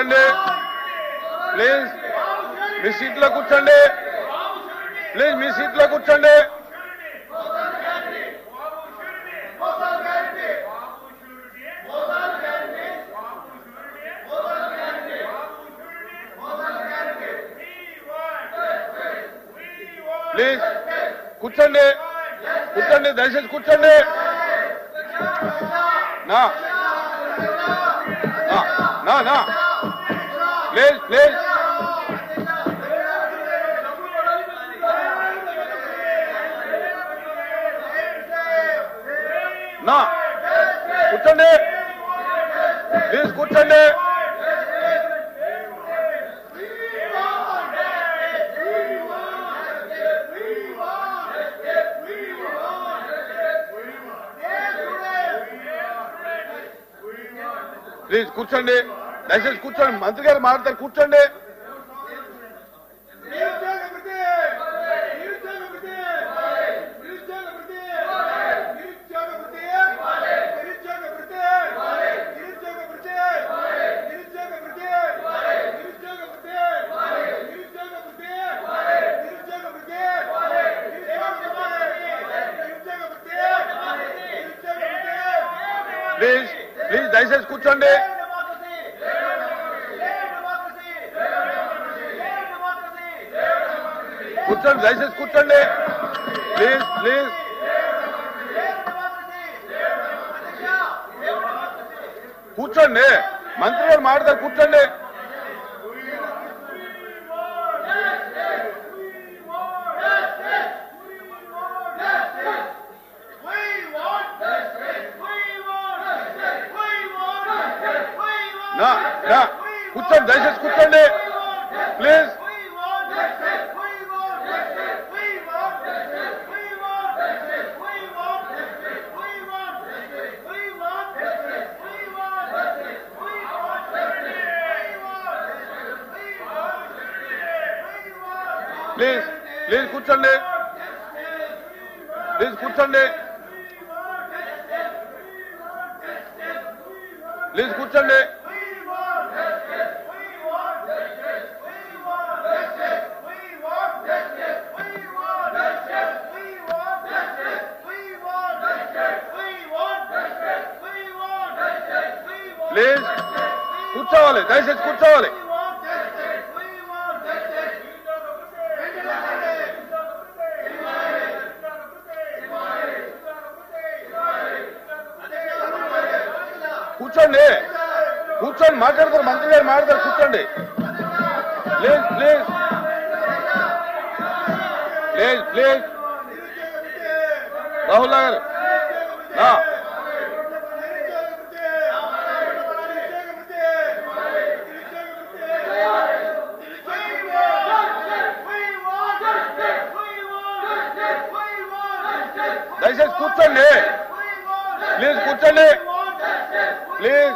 కూర్చోండి ప్లీజ్ మీ సీట్లో కూర్చోండి ప్లీజ్ మీ సీట్లో కూర్చోండి ప్లీజ్ కూర్చోండి కూర్చోండి దయచేసి కూర్చోండి నా నా నా ప్లీజ్ ప్లీజ్ నా కూర్చోండి ప్లీజ్ కూర్చోండి ప్లీజ్ కూర్చోండి దయచేసి కూర్చోండి మంత్రి గారు మాట్లాడతారు కూర్చోండి ప్లీజ్ ప్లీజ్ దయచేసి కూర్చోండి కూర్చోండి దయచేసి కూర్చోండి ప్లీజ్ ప్లీజ్ కూర్చోండి మంత్రి గారు మాట్లాడతారు కూర్చోండి నా నా కూర్చోండి దయచేసి కూర్చోండి ప్లీజ్ ప్లీజ్ ప్లీజ్ కూర్చోండి ప్లీజ్ కూర్చోండి ప్లీజ్ కూర్చోండి ప్లీజ్ కూర్చోవాలి దయచేసి కూర్చోవాలి కూర్చోండి కూర్చోండి మాట్లాడతారు మంత్రి గారు మాట్లాడతారు కూర్చోండి please please please please Rahul గారు దయచేసి కూర్చోండి ప్లీజ్ కూర్చోండి ప్లీజ్